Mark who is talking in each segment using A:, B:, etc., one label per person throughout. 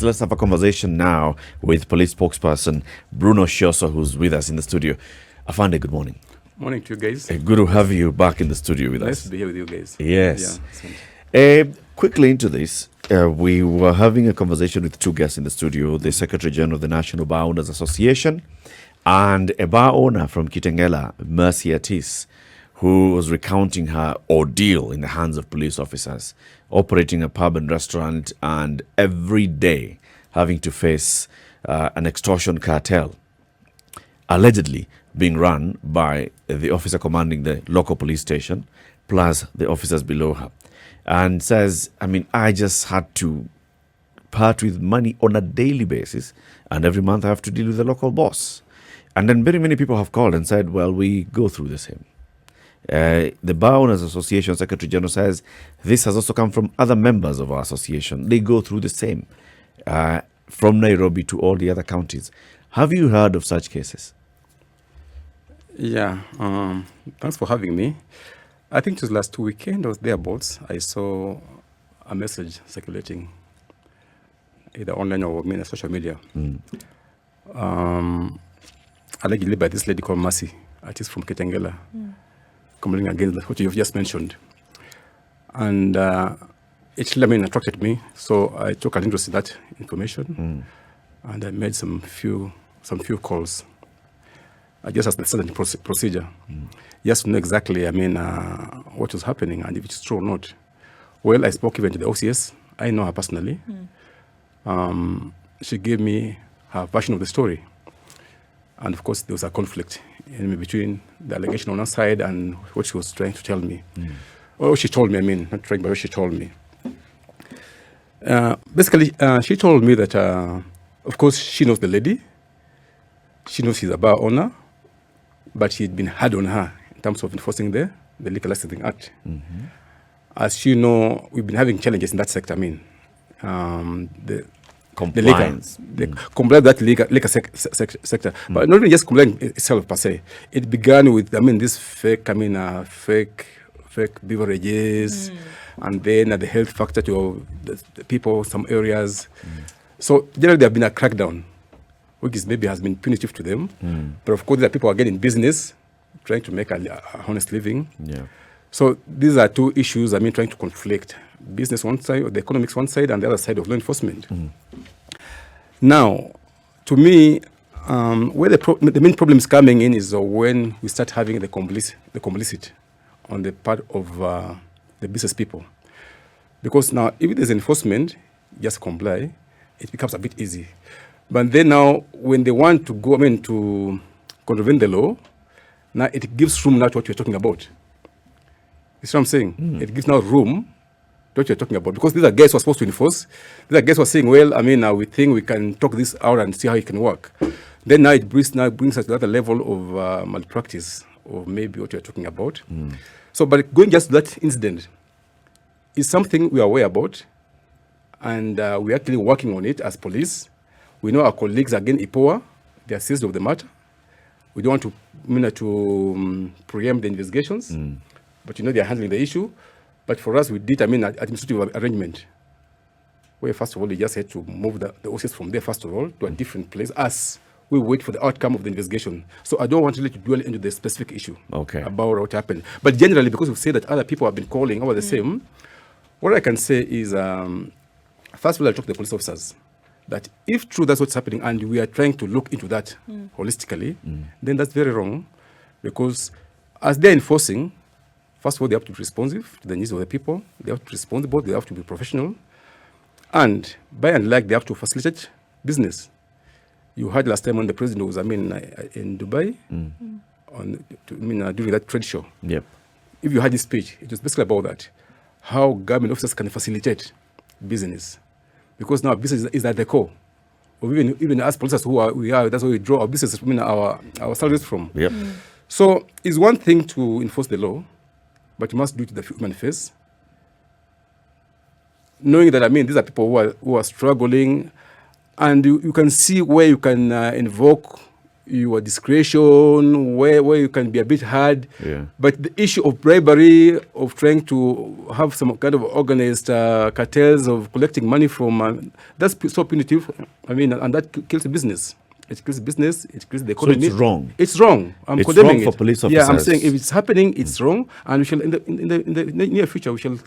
A: Let's have a conversation now with police spokesperson Bruno Shioso, who's with us in the studio. Afande, good morning.
B: Morning to you guys.
A: Good to have you back in the studio with us.
B: Nice to be here with you guys.
A: Yes.
B: Yeah.
A: Quickly into this, we were having a conversation with two guests in the studio, the Secretary General of the National Bar Owners Association and a bar owner from Kitengela, Mercy Atis, who was recounting her ordeal in the hands of police officers, operating a pub and restaurant and every day having to face an extortion cartel, allegedly being run by the officer commanding the local police station, plus the officers below her. And says, I just had to part with money on a daily basis, and every month I have to deal with the local boss. And then very many people have called and said, well, we go through the same. The Bar Owners Association Secretary General says this has also come from other members of our association. They go through the same, from Nairobi to all the other counties. Have you heard of such cases?
B: Yeah. Thanks for having me. I think just last weekend or thereabouts, I saw a message circulating either online or social media. Allegedly by this lady called Mercy, artist from Kitengela. Complaining against what you've just mentioned. And it attracted me, so I took an interest in that information, and I made some few calls. I just as the standard procedure, just to know exactly, what was happening and if it's true or not. Well, I spoke even to the OCS. I know her personally. She gave me her version of the story. And of course, there was a conflict in between the allegation on one side and what she was trying to tell me. Or she told me, not trying, but what she told me. Basically, she told me that, of course, she knows the lady. She knows she's a bar owner, but she'd been hard on her in terms of enforcing the Liquor Licensing Act. As you know, we've been having challenges in that sector. The
A: Compliance.
B: The compliance that liquor sector. But not even just compliance itself per se. It began with, this fake beverages, and then the health factor to the people, some areas. So generally there have been a crackdown, which is maybe has been punitive to them. But of course there are people who are getting business, trying to make a honest living.
A: Yeah.
B: So these are two issues, trying to conflict. Business one side, or the economics one side, and the other side of law enforcement. Now, to me, where the main problem is coming in is when we start having the complicit on the part of the business people. Because now, if there's enforcement, just comply, it becomes a bit easy. But then now, when they want to go, to contravene the law, now it gives room now to what you're talking about. You see what I'm saying? It gives now room to what you're talking about. Because these are guys who are supposed to enforce. These are guys who are saying, well, we think we can talk this out and see how it can work. Then now it brings us to that level of malpractice, or maybe what you're talking about. So, but going just to that incident is something we are aware about, and we're actually working on it as police. We know our colleagues, again, IPOA, they are seized of the matter. We don't want to preempt the investigations, but they're handling the issue. But for us, we did, administrative arrangement, where first of all, we just had to move the OCS from there, first of all, to a different place as we wait for the outcome of the investigation. So I don't want really to dwell into the specific issue about what happened. But generally, because we've said that other people have been calling over the same, what I can say is, first of all, I'll talk to the police officers, that if true that's what's happening, and we are trying to look into that holistically, then that's very wrong, because as they're enforcing, first of all, they have to be responsive to the needs of the people. They have to be responsible. They have to be professional. And by and large, they have to facilitate business. You heard last time when the president was, in Dubai, during that trade show.
A: Yep.
B: If you heard his speech, it was basically about that. How government officers can facilitate business. Because now business is at the core. Or even as police we are, that's where we draw our business, our salaries from.
A: Yep.
B: So it's one thing to enforce the law, but you must do it to the human face. Knowing that, these are people who are struggling, and you can see where you can invoke your discretion, where you can be a bit hard.
A: Yeah.
B: But the issue of bribery, of trying to have some kind of organized cartels of collecting money from, that's so punitive. I mean, and that kills the business. It kills the business, it kills the economy.
A: So it's wrong.
B: It's wrong. I'm
A: It's
B: condemning
A: wrong for
B: it.
A: police
B: Yeah, I'm
A: officers.
B: saying if it's happening, it's wrong. And we shall, in the near future, we shall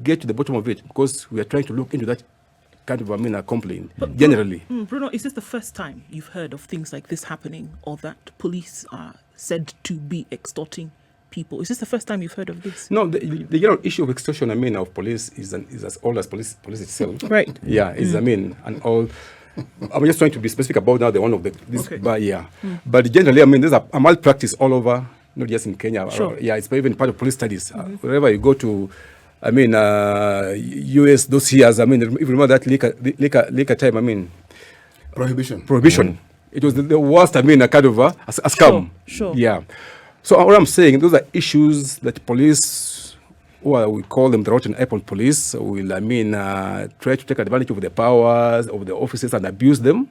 B: get to the bottom of it, because we are trying to look into that kind of, a complaint, generally.
C: Bruno, is this the first time you've heard of things like this happening, or that police are said to be extorting people? Is this the first time you've heard of this?
B: No, the general issue of extortion, of police is as old as police itself.
C: Right.
B: Yeah, and all. I'm just trying to be specific about now the one of this.
C: Okay.
B: But yeah, but generally, there's a malpractice all over, not just in Kenya.
C: Sure.
B: Yeah, it's even part of police studies. Wherever you go to, US those years. If you remember that liquor time. Prohibition. It was the worst. A kind of a scam.
C: Sure.
B: Yeah. So what I'm saying, those are issues that police, or we call them the rotten apple police, will try to take advantage of the powers of the officers and abuse them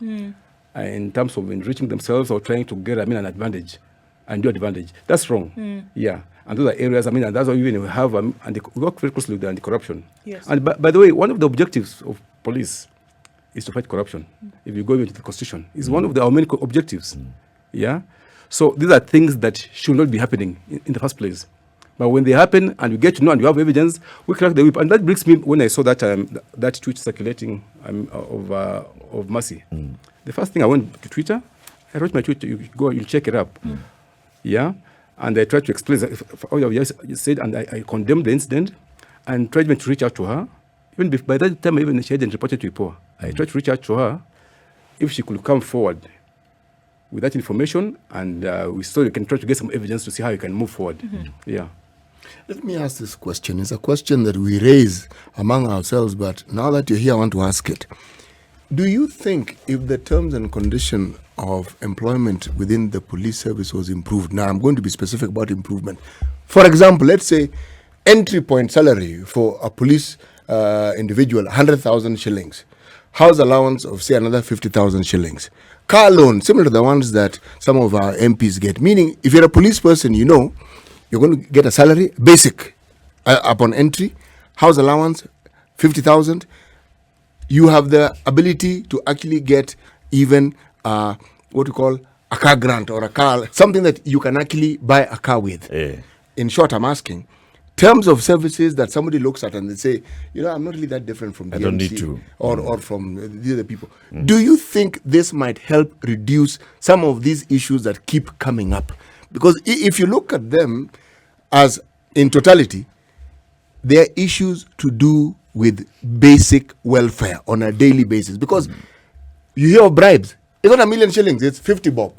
B: in terms of enriching themselves or trying to get an advantage, undue advantage. That's wrong. Yeah. And those are areas, and that's why even we have, and we work very closely with the anti-corruption.
C: Yes.
B: And by the way, one of the objectives of police is to fight corruption. If you go into the Constitution, it's one of our main objectives. Yeah. So these are things that should not be happening in the first place. But when they happen, and we get to know, and we have evidence, we crack the whip. And that brings me, when I saw that that tweet circulating of Mercy, the first thing I went to Twitter, I wrote my tweet. You go, you check it up. Yeah. And I tried to explain all you said, and I condemned the incident and tried to reach out to her. Even by that time, even she hadn't reported to IPOA. I tried to reach out to her if she could come forward with that information, and we can try to get some evidence to see how you can move forward. Yeah.
D: Let me ask this question. It's a question that we raise among ourselves, but now that you're here, I want to ask it. Do you think if the terms and condition of employment within the police service was improved? Now, I'm going to be specific about improvement. For example, let's say entry point salary for a police individual, 100,000 shillings. House allowance of, say, another 50,000 shillings. Car loan, similar to the ones that some of our MPs get. Meaning, if you're a police person, you're going to get a salary, basic, upon entry, house allowance, 50,000. You have the ability to actually get even what we call a car grant or a car, something that you can actually buy a car with.
A: Yeah.
D: In short, I'm asking, terms of services that somebody looks at and they say, I'm not really that different from DMC
A: I don't need to.
D: or from the other people. Do you think this might help reduce some of these issues that keep coming up? Because if you look at them as in totality, they are issues to do with basic welfare on a daily basis. Because you hear of bribes. It's not 1 million shillings, it's 50 bob,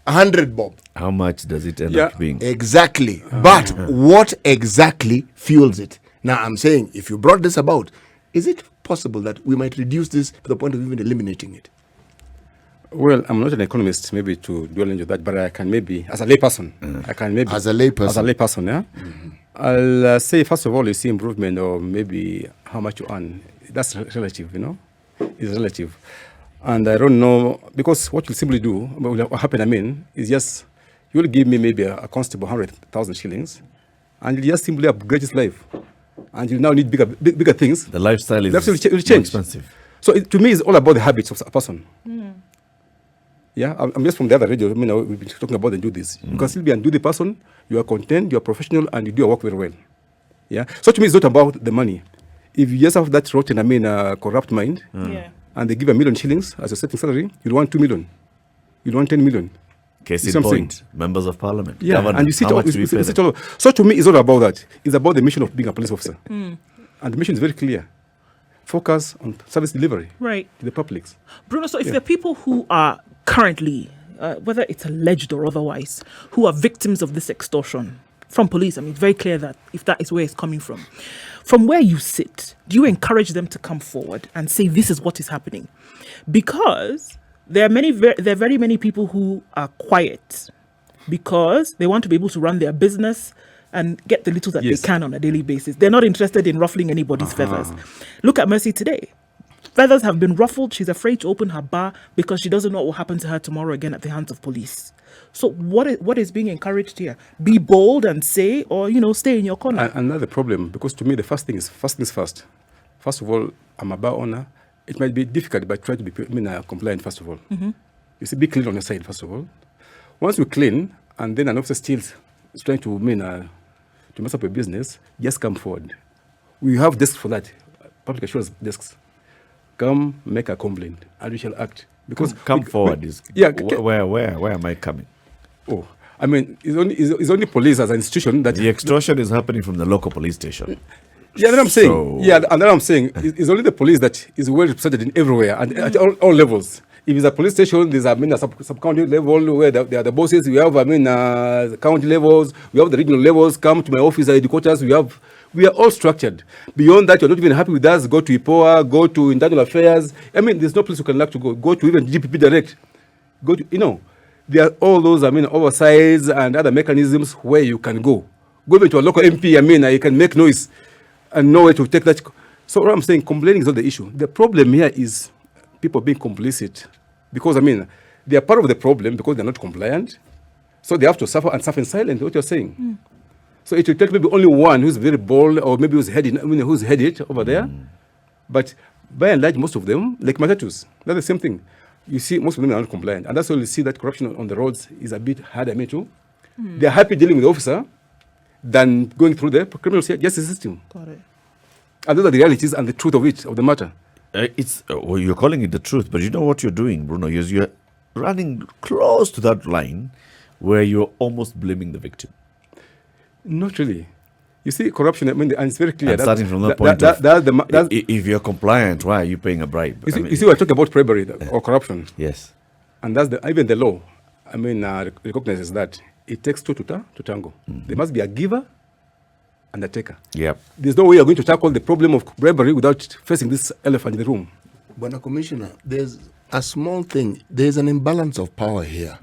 D: 100 bob.
A: How much does it end up being?
D: Exactly. But what exactly fuels it? Now, I'm saying, if you brought this about, is it possible that we might reduce this to the point of even eliminating it?
B: Well, I'm not an economist, maybe to dwell into that, but I can maybe, as a layperson,
D: As a layperson,
B: yeah? I'll say, first of all, you see improvement or maybe how much you earn. That's relative, It's relative. And I don't know, because what you'll simply do, what will happen, is just, you'll give me maybe a constable 100,000 shillings, and you'll just simply upgrade his life. And you now need bigger things.
A: The lifestyle is
B: will change.
A: more expensive.
B: So to me, it's all about the habits of a person. Yeah, I'm just from the other radio. We've been talking about and do this. You can still be and do the person. You are content, you are professional, and you do your work very well. Yeah. So to me, it's not about the money. If you just have that rotten, corrupt mind, and they give 1 million shillings as a starting salary, you'll want 2 million. You'll want 10 million.
A: Case in point, members of parliament.
B: Yeah,
A: Governor,
B: and you see
A: how much do we pay them?
B: So to me, it's not about that. It's about the mission of being a police officer. And the mission is very clear. Focus on service delivery
C: Right.
B: to the public.
C: Bruno, so if there are people who are currently, whether it's alleged or otherwise, who are victims of this extortion from police, it's very clear that if that is where it's coming from where you sit, do you encourage them to come forward and say this is what is happening? Because there are very many people who are quiet because they want to be able to run their business and get the little that they can on a daily basis. They're not interested in ruffling anybody's feathers. Look at Mercy today. Feathers have been ruffled. She's afraid to open her bar because she doesn't know what will happen to her tomorrow again at the hands of police. So what is being encouraged here? Be bold and say, or, stay in your corner.
B: Another problem, because to me, the first things first. First of all, I'm a bar owner. It might be difficult, but try to be compliant, first of all. You see, be clean on your side, first of all. Once you clean, and then an officer still is trying to mess up your business, just come forward. We have desks for that, public assurance desks. Come make a complaint, and we shall act. Because
A: come forward is where am I coming?
B: Oh, I mean, it's only police as an institution that
A: the extortion is happening from the local police station.
B: Yeah, that's what I'm saying. And then I'm saying it's only the police that is well represented in everywhere and at all levels. If it's a police station, there's a sub-county level where they are the bosses. We have county levels. We have the regional levels. Come to my office at headquarters. We are all structured. Beyond that, you're not even happy with us. Go to IPOA. Go to internal affairs. I mean, there's no place you can like to go. Go to even GPP direct. Go to there are all those oversights and other mechanisms where you can go. Go even to a local MP. You can make noise and know where to take that. So what I'm saying, complaining is not the issue. The problem here is people being complicit, because they are part of the problem because they're not compliant, so they have to suffer in silence. What you're saying, so it will take maybe only one who's very bold or maybe who's headed over there, but by and large, most of them, like matatus, that's the same thing. You see, most of them are not compliant, and that's why you see that corruption on the roads is a bit harder. They're happy dealing with the officer than going through the criminal justice system.
C: Got it.
B: And those are the realities and the truth of the matter.
A: You're calling it the truth, but you know what you're doing, Bruno? You're running close to that line where you're almost blaming the victim.
B: Not really. You see, corruption, and it's very clear.
A: And starting from that point if you're compliant, why are you paying a bribe?
B: You see, we're talking about bribery or corruption.
A: Yes.
B: And that's even the law, recognizes that it takes two to tango. There must be a giver and a taker.
A: Yep.
B: There's no way you're going to tackle the problem of bribery without facing this elephant in the room.
D: But, Commissioner, there's a small thing. There's an imbalance of power here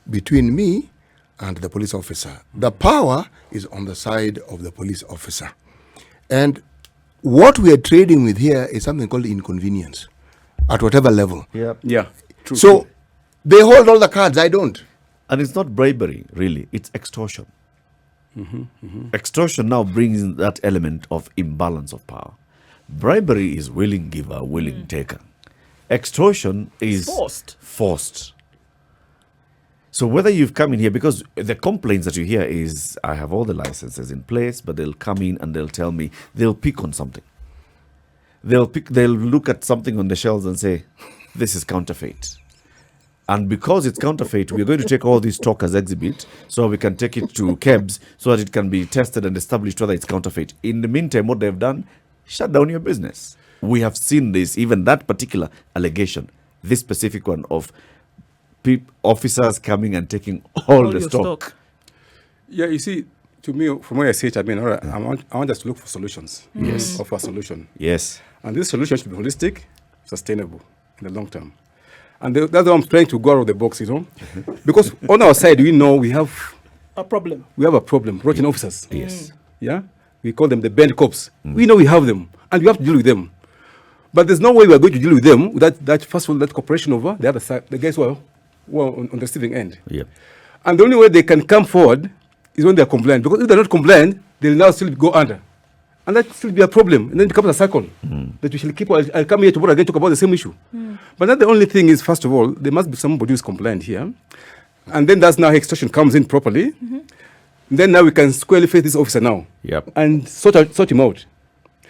D: between me and the police officer. The power is on the side of the police officer. And what we are trading with here is something called inconvenience at whatever level.
B: Yeah. True.
D: So they hold all the cards, I don't.
A: And it's not bribery, really. It's extortion. Extortion now brings in that element of imbalance of power. Bribery is willing giver, willing taker. Extortion is forced. So whether you've come in here, because the complaints that you hear is, I have all the licenses in place, but they'll come in and they'll tell me, they'll pick on something. They'll look at something on the shelves and say, this is counterfeit. And because it's counterfeit, we're going to take all these talk as exhibit so we can take it to KEBS so that it can be tested and established whether it's counterfeit. In the meantime, what they've done, shut down your business. We have seen this, even that particular allegation, this specific one of officers coming and taking all the stock.
B: Yeah, you see, to me, from where I see it, I want us to look for solutions.
A: Yes.
B: Offer a solution.
A: Yes.
B: And this solution should be holistic, sustainable in the long term. And that's why I'm trying to go out of the box, because on our side, we know we have
C: a problem.
B: We have a problem, rotten officers.
A: Yes.
B: Yeah? We call them the band cops. We know we have them, and we have to deal with them. But there's no way we are going to deal with them without that cooperation over the other side, the guys who are on the receiving end.
A: Yeah.
B: And the only way they can come forward is when they are compliant. Because if they're not compliant, they'll now still go under. And that still be a problem. And then it becomes a cycle that we shall keep. I'll come here tomorrow again to talk about the same issue. But not the only thing is, first of all, there must be somebody who's compliant here. And then that's now how extortion comes in properly. Then now we can squarely face this officer now.
A: Yep.
B: And sort him out.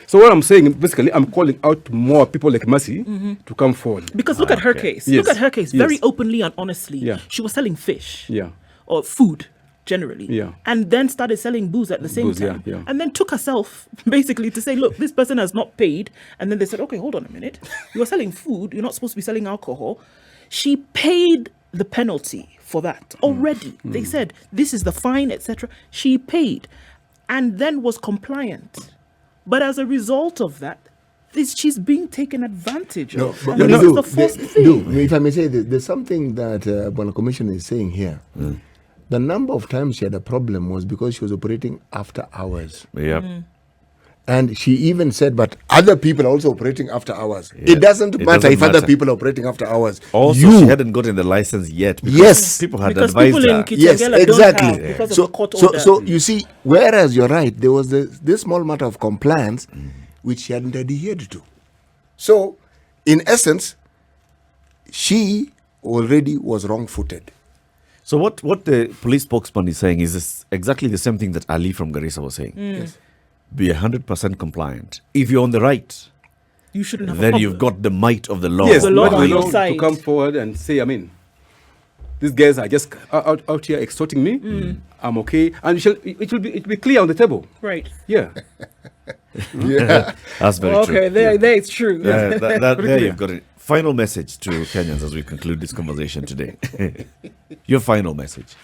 B: So what I'm saying, basically, I'm calling out more people like Mercy to come forward.
C: Because look at her case.
B: Yes.
C: Look at her case. Very openly and honestly.
B: Yeah.
C: She was selling fish.
B: Yeah.
C: Or food, generally.
B: Yeah.
C: And then started selling booze at the same time.
B: Yeah.
C: And then took herself, basically, to say, look, this person has not paid. And then they said, okay, hold on a minute. You are selling food. You're not supposed to be selling alcohol. She paid the penalty for that already. They said, this is the fine, etc. She paid and then was compliant. But as a result of that, she's being taken advantage of. And this is the first thing.
D: If I may say, there's something that Bwana Commissioner is saying here. The number of times she had a problem was because she was operating after hours.
A: Yep.
D: And she even said, but other people are also operating after hours.
A: Yeah,
D: It doesn't
A: it
D: matter
A: doesn't
D: if other
A: matter.
D: people are operating after hours.
A: Also,
D: You-
A: she hadn't gotten the license yet. Because
D: Yes.
A: people had
C: Because
A: advised
C: people in
A: her.
C: Kitengela
D: Yes,
C: don't
D: exactly.
C: have because
D: So,
C: of the court
D: so,
C: order.
D: so you see, whereas you're right, there was this small matter of compliance which she hadn't adhered to. So, in essence, she already was wrong-footed.
A: So what the police spokesman is saying is this exactly the same thing that Ali from Garissa was saying.
D: Yes.
A: Be 100% compliant. If you're on the right,
C: you shouldn't have a
A: then
C: problem.
A: you've got the might of the law.
B: Yes,
C: The law
B: but
C: on
B: the
C: your
B: law
C: side.
B: to come forward and say, I mean, these guys are just out here extorting me. I'm okay, and it will be clear on the table.
C: Right.
B: Yeah.
D: Yeah.
A: That's very true.
C: Okay, there it's true.
A: There
B: clear.
A: you've got it. Final message to Kenyans as we conclude this conversation today. Your final message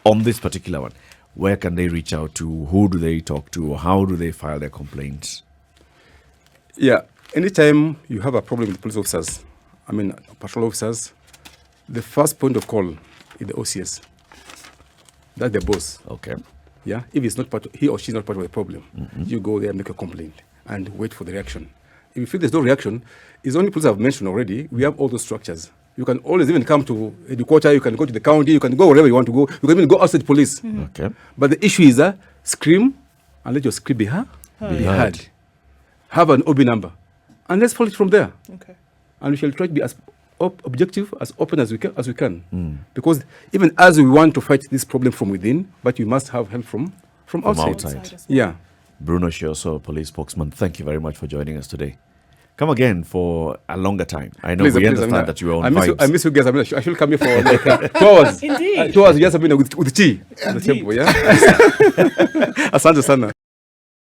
A: on this particular one. Where can they reach out to? Who do they talk to? How do they file their complaints?
B: Yeah. Anytime you have a problem with police officers, I mean, patrol officers, the first point of call is the OCS. That's the boss.
A: Okay.
B: Yeah. If it's not he or she's not part of the problem, you go there and make a complaint and wait for the reaction. If you feel there's no reaction, it's only police I've mentioned already. We have all those structures. You can always even come to headquarters, you can go to the county, you can go wherever you want to go. You can even go outside police.
A: Okay.
B: But the issue is scream and let your scream be heard. Have an OB number. And let's follow it from there.
C: Okay.
B: And we shall try to be as objective, as open as we can. Because even as we want to fight this problem from within, but we must have help from outside.
A: outside.
C: as well.
B: Yeah.
A: Bruno Shioso, police spokesman, thank you very much for joining us today. Come again for a longer time. I know
B: Please,
A: we
B: please,
A: understand
B: I mean,
A: that you are on
B: I miss you,
A: vibes.
B: I miss you guys. I mean, I should come here for like 2 hours.
C: Indeed.
B: 2 hours, just with tea. At the
C: Indeed.
B: temple, yeah? Asante sana.